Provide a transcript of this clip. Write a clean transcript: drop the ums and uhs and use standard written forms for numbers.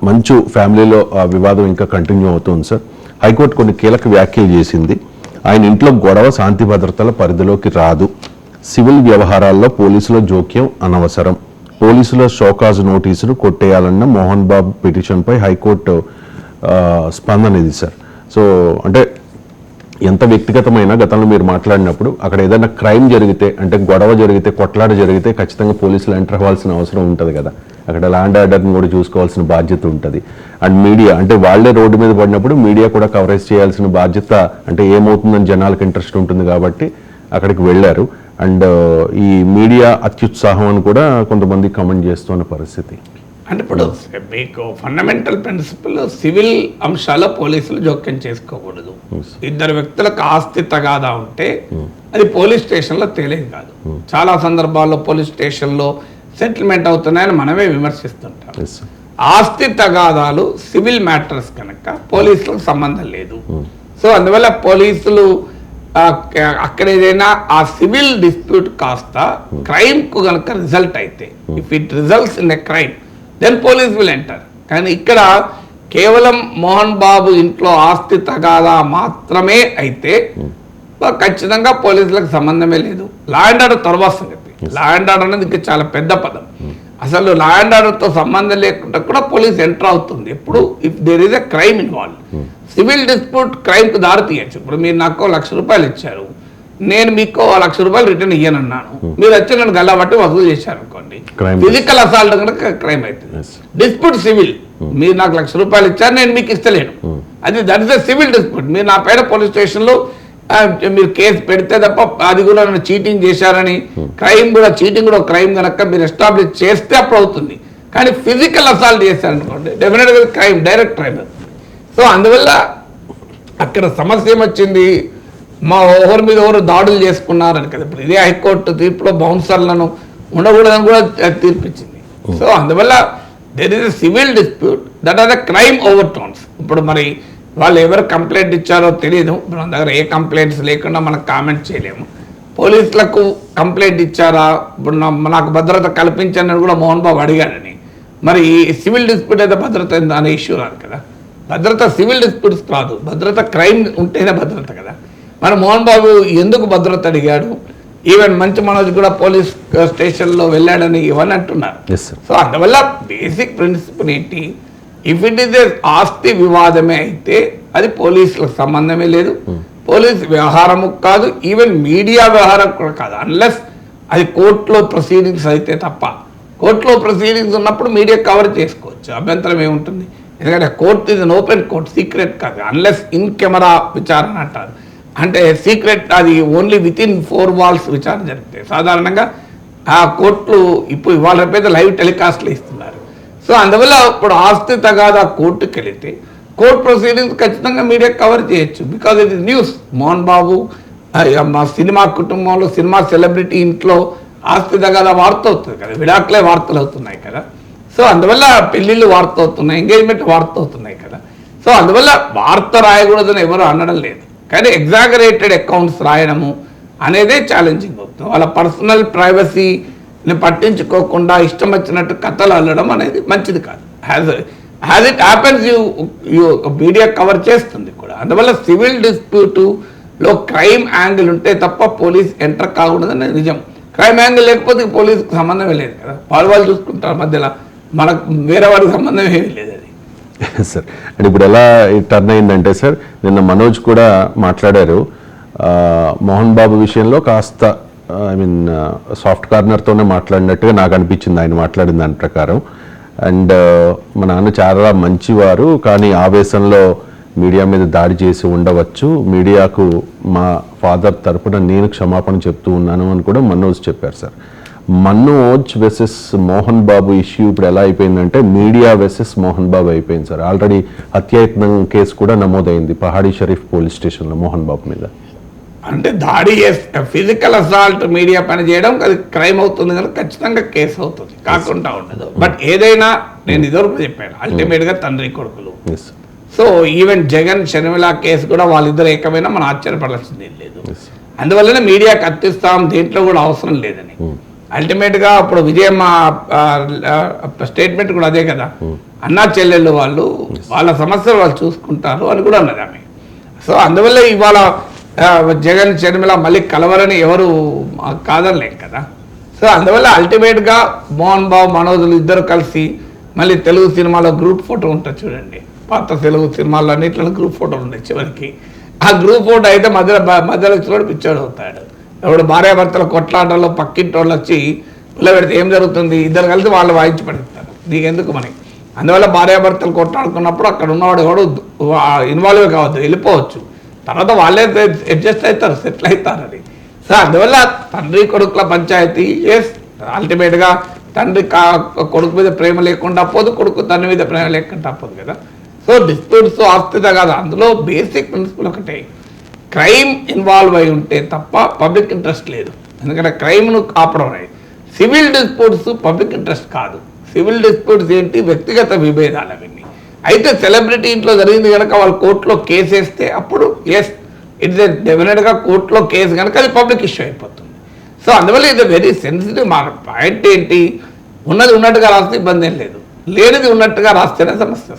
మంచు ఫ్యామిలీలో ఆ వివాదం ఇంకా కంటిన్యూ అవుతుంది సార్. హైకోర్టు కొన్ని కీలక వ్యాఖ్యలు చేసింది. ఆయన ఇంట్లో గొడవ శాంతి భద్రతల పరిధిలోకి రాదు, సివిల్ వ్యవహారాల్లో పోలీసుల జోక్యం అనవసరం, పోలీసుల షోకాజ్ నోటీసులు కొట్టేయాలన్న మోహన్ బాబు పిటిషన్పై హైకోర్టు స్పందన ఇది సార్. సో అంటే ఎంత వ్యక్తిగతమైన గతంలో మీరు మాట్లాడినప్పుడు అక్కడ ఏదైనా క్రైమ్ జరిగితే, అంటే గొడవ జరిగితే, కొట్లాట జరిగితే ఖచ్చితంగా పోలీసులు ఎంటర్ అవ్వాల్సిన అవసరం ఉంటుంది కదా. అక్కడ ల్యాండ్ ఆర్డర్ని కూడా చూసుకోవాల్సిన బాధ్యత ఉంటుంది. అండ్ మీడియా అంటే వాళ్ళే రోడ్డు మీద పడినప్పుడు మీడియా కూడా కవరేజ్ చేయాల్సిన బాధ్యత, అంటే ఏమవుతుందని జనాలకు ఇంట్రెస్ట్ ఉంటుంది కాబట్టి అక్కడికి వెళ్ళారు. అండ్ ఈ మీడియా అత్యుత్సాహం అని కూడా కొంతమంది కమెంట్ చేస్తున్న పరిస్థితి. అంటే ఇప్పుడు మీకు ఫండమెంటల్ ప్రిన్సిపల్ సివిల్ అంశాల్లో పోలీసులు జోక్యం చేసుకోకూడదు. ఇద్దరు వ్యక్తులకు ఆస్తి తగాదా ఉంటే అది పోలీస్ స్టేషన్లో తేలేదు కాదు. చాలా సందర్భాల్లో పోలీస్ స్టేషన్లో సెటిల్మెంట్ అవుతున్నాయని మనమే విమర్శిస్తుంటాం. ఆస్తి తగాదాలు సివిల్ మ్యాటర్స్ కనుక పోలీసులకు సంబంధం లేదు. సో అందువల్ల పోలీసులు అక్కడ ఏదైనా ఆ సివిల్ డిస్ప్యూట్ కాస్త క్రైమ్ కు కనుక రిజల్ట్ అయితే, if it results in a crime then police will enter. కానీ ఇక్కడ కేవలం మోహన్ బాబు ఇంట్లో ఆస్తి తగాదా మాత్రమే అయితే ఖచ్చితంగా పోలీసులకు సంబంధమే లేదు. లా అండ్ ఆర్డర్ తర్వాత సంగతి. లా అండ్ ఆర్డర్ అనేది ఇంకా చాలా పెద్ద పదం. అసలు లా అండ్ ఆర్డర్తో సంబంధం లేకుండా కూడా పోలీస్ ఎంటర్ అవుతుంది ఎప్పుడు, if there is a crime involve. Civil dispute క్రైమ్కి దారి తీయచ్చు. ఇప్పుడు మీరు నాకు ₹1,00,000 ఇచ్చారు, నేను మీకు ₹1,00,000 రిటర్న్ ఇయ్యనన్నాను, మీరు వచ్చి నన్ను గల్లబట్టి వసూలు చేశారు అనుకోండి, ఫిజికల్ అసాల్ట్ కనుక క్రైమ్ అవుతుంది. డిస్ప్యూట్ సివిల్, మీరు నాకు ₹1,00,000 ఇచ్చారు, నేను మీకు ఇస్తలేను, అది that is a civil dispute. మీరు నా పైన పోలీస్ స్టేషన్లో మీరు కేసు పెడితే తప్ప అది కూడా నన్ను చీటింగ్ చేశారని, క్రైమ్ కూడా చీటింగ్ కూడా క్రైమ్ కనుక మీరు ఎస్టాబ్లిష్ చేస్తే అప్పుడు అవుతుంది. కానీ ఫిజికల్ అసాల్ట్ చేశారనుకోండి డెఫినెట్గా క్రైమ్, డైరెక్ట్ క్రైమ్. సో అందువల్ల అక్కడ సమస్య ఏమొచ్చింది, మా ఓవర్ మీద ఎవరు దాడులు చేసుకున్నారని కదా. ఇప్పుడు ఇదే హైకోర్టు తీర్పులో బౌన్సర్లను ఉండకూడదని కూడా తీర్పిచ్చింది. సో అందువల్ల there is a civil dispute that are the crime overtones. ఇప్పుడు మరి వాళ్ళు ఎవరు కంప్లైంట్ ఇచ్చారో తెలియదు, మన దగ్గర ఏ కంప్లైంట్స్ లేకుండా మనం కామెంట్ చేయలేము. పోలీసులకు కంప్లైంట్ ఇచ్చారా, ఇప్పుడు నాకు భద్రత కల్పించని కూడా మోహన్ బాబు అడిగాడని. మరి సివిల్ డిస్ప్యూట్ అయితే భద్రత అనే ఇష్యూ రాదు కదా. భద్రత సివిల్ డిస్ప్యూట్స్ కాదు, భద్రత క్రైమ్ ఉంటేనే భద్రత కదా. మరి మోహన్ బాబు ఎందుకు భద్రత అడిగాడు, ఈవెన్ మంచి మనోజ్ కూడా పోలీస్ స్టేషన్లో వెళ్ళాడని ఇవన్నీ అంటున్నారు. సో అందువల్ల బేసిక్ ప్రిన్సిపల్ ఏంటి, ఇఫ్ ఇట్ ఈస్ ఆస్తి వివాదమే అయితే అది పోలీసులకు సంబంధమే లేదు, పోలీస్ వ్యవహారము కాదు, ఈవెన్ మీడియా వ్యవహారం కూడా కాదు, అన్లెస్ అది కోర్టులో ప్రొసీడింగ్స్ అయితే తప్ప. కోర్టులో ప్రొసీడింగ్స్ ఉన్నప్పుడు మీడియా కవర్ చేసుకోవచ్చు, అభ్యంతరం ఏముంటుంది. ఎందుకంటే కోర్టు ఇది ఓపెన్ కోర్టు, సీక్రెట్ కాదు. అన్లెస్ ఇన్ కెమెరా విచారణ అంటారు, అంటే సీక్రెట్, అది ఓన్లీ విత్ ఇన్ 4 walls విచారణ జరుగుతాయి. సాధారణంగా ఆ కోర్టులు ఇప్పుడు ఇవాళ రేపైతే లైవ్ టెలికాస్ట్లు ఇస్తున్నారు. సో అందువల్ల ఇప్పుడు ఆస్తి తగాదా కోర్టుకి వెళితే కోర్టు ప్రొసీడింగ్స్ ఖచ్చితంగా మీడియా కవర్ చేయొచ్చు, because it is news. Mohan Babu మా సినిమా కుటుంబంలో సినిమా సెలబ్రిటీ ఇంట్లో ఆస్తి తగాదా వార్త అవుతుంది కదా, విడాకులే వార్తలు అవుతున్నాయి కదా. సో అందువల్ల పెళ్ళిళ్ళు వార్త అవుతున్నాయి, ఎంగేజ్మెంట్ వార్త అవుతున్నాయి కదా. సో అందువల్ల వార్త రాయకూడదని ఎవరు అనడం లేదు, కానీ ఎగ్జాగరేటెడ్ అకౌంట్స్ రాయడము అనేదే ఛాలెంజింగ్ అవుతుంది. వాళ్ళ పర్సనల్ ప్రైవసీని పట్టించుకోకుండా ఇష్టం వచ్చినట్టు కథలు అల్లడం అనేది మంచిది కాదు. Has it happens you media cover చేస్తుంది కూడా. అందువల్ల సివిల్ డిస్ప్యూట్లో క్రైమ్ యాంగిల్ ఉంటే తప్ప పోలీస్ ఎంటర్ కాకూడదని నిజం. క్రైమ్ యాంగిల్ లేకపోతే పోలీసుకు సంబంధమే లేదు కదా, వాళ్ళు చూసుకుంటారు మధ్యలో, మనకు వేరే వాడికి సంబంధం ఏమీ లేదు అది. సార్ అంటే ఇప్పుడు ఎలా టర్న్ అయిందంటే సార్, నిన్న మనోజ్ కూడా మాట్లాడారు, మోహన్ బాబు విషయంలో కాస్త సాఫ్ట్ కార్నర్తోనే మాట్లాడినట్టుగా నాకు అనిపించింది ఆయన మాట్లాడిన దాని ప్రకారం. అండ్ మా నాన్న చాలా మంచివారు, కానీ ఆవేశంలో మీడియా మీద దాడి చేసి ఉండవచ్చు, మీడియాకు మా ఫాదర్ తరపున నేను క్షమాపణ చెప్తూ ఉన్నాను అని కూడా మనోజ్ చెప్పారు సార్. మనోజ్ వెసెస్ మోహన్ బాబు ఇష్యూ ఇప్పుడు ఎలా అయిపోయిందంటే మీడియా వెసెస్ మోహన్ బాబు అయిపోయింది సార్. ఆల్రెడీ హత్యాయత్నం కేసు కూడా నమోదైంది పహాడీ షరీఫ్ పోలీస్ స్టేషన్లో మోహన్ బాబు మీద. అంటే దాడి చేస్తే ఫిజికల్ అసాల్ట్ మీడియా పని చేయడం అది క్రైమ్ అవుతుంది కనుక ఖచ్చితంగా కేసు అవుతుంది, కాకుండా ఉండదు. బట్ ఏదైనా నేను ఇదివరకు చెప్పాను, అల్టిమేట్గా తండ్రి కొడుకులు. So even Jagan Sharmila case కూడా వాళ్ళిద్దరు ఏకమైనా మనం ఆశ్చర్యపడాల్సింది లేదు. అందువల్లనే మీడియాకి అత్తిస్తాం, దేంట్లో కూడా అవసరం లేదని. అల్టిమేట్గా అప్పుడు విజయమ్మ స్టేట్మెంట్ కూడా అదే కదా, అన్నా చెల్లెళ్ళు వాళ్ళు వాళ్ళ సమస్యలు వాళ్ళు చూసుకుంటారు అని కూడా అన్నది ఆమె. సో అందువల్ల ఇవాళ జగన్ షర్మిల మళ్ళీ కలవరని ఎవరు కాదనలేం కదా. సో అందువల్ల అల్టిమేట్గా మోహన్ బాబు మనోజులు ఇద్దరు కలిసి మళ్ళీ తెలుగు సినిమాలో గ్రూప్ ఫోటో ఉంటుంది చూడండి, పాత తెలుగు సినిమాల్లో అన్నింటిలో గ్రూప్ ఫోటోలు ఉన్నాయి. చివరికి ఆ గ్రూప్ ఫోటో అయితే మధ్యలో వచ్చినోడు పిచ్చోడు అవుతాడు. ఎవడు భార్యాభర్తల కొట్లాటల్లో పక్కింటోళ్ళు వచ్చి పిల్ల పెడితే ఏం జరుగుతుంది, ఇద్దరు కలిసి వాళ్ళు వాయించి పడతారు. నీకెందుకు మనకి. అందువల్ల భార్యాభర్తలు కొట్లాడుకున్నప్పుడు అక్కడ ఉన్నవాడు ఎవడు ఇన్వాల్వ్ కావద్దు, వెళ్ళిపోవచ్చు. తర్వాత వాళ్ళే అడ్జస్ట్ అవుతారు, సెటిల్ అవుతారు అది. సో అందువల్ల తండ్రి కొడుకుల పంచాయతీ ఎస్, అల్టిమేట్గా తండ్రి కొడుకు మీద ప్రేమ లేకుండా పోదు, కొడుకు తండ్రి మీద ప్రేమ లేకుండా పోదు కదా. సో డిస్ప్యూట్స్ ఆస్తిత కాదు, అందులో బేసిక్ ప్రిన్సిపల్ ఒకటే, క్రైమ్ ఇన్వాల్వ్ అయి ఉంటే తప్ప పబ్లిక్ ఇంట్రెస్ట్ లేదు. ఎందుకంటే క్రైమ్ను ఆపడం అనేది. సివిల్ డిస్ప్యూట్స్ పబ్లిక్ ఇంట్రెస్ట్ కాదు. సివిల్ డిస్ప్యూట్స్ ఏంటి, వ్యక్తిగత విభేదాలు అవన్నీ. అయితే సెలబ్రిటీ ఇంట్లో జరిగింది కనుక వాళ్ళు కోర్టులో కేసు వేస్తే అప్పుడు ఎస్, ఇట్స్ డెఫినెట్గా కోర్టులో కేసు కనుక అది పబ్లిక్ ఇష్యూ అయిపోతుంది. సో అందువల్ల ఇది వెరీ సెన్సిటివ్. మా పాయింట్ ఏంటి, ఉన్నది ఉన్నట్టుగా రాస్తే ఇబ్బంది ఏం లేదు, లేనిది ఉన్నట్టుగా రాస్తేనే సమస్య.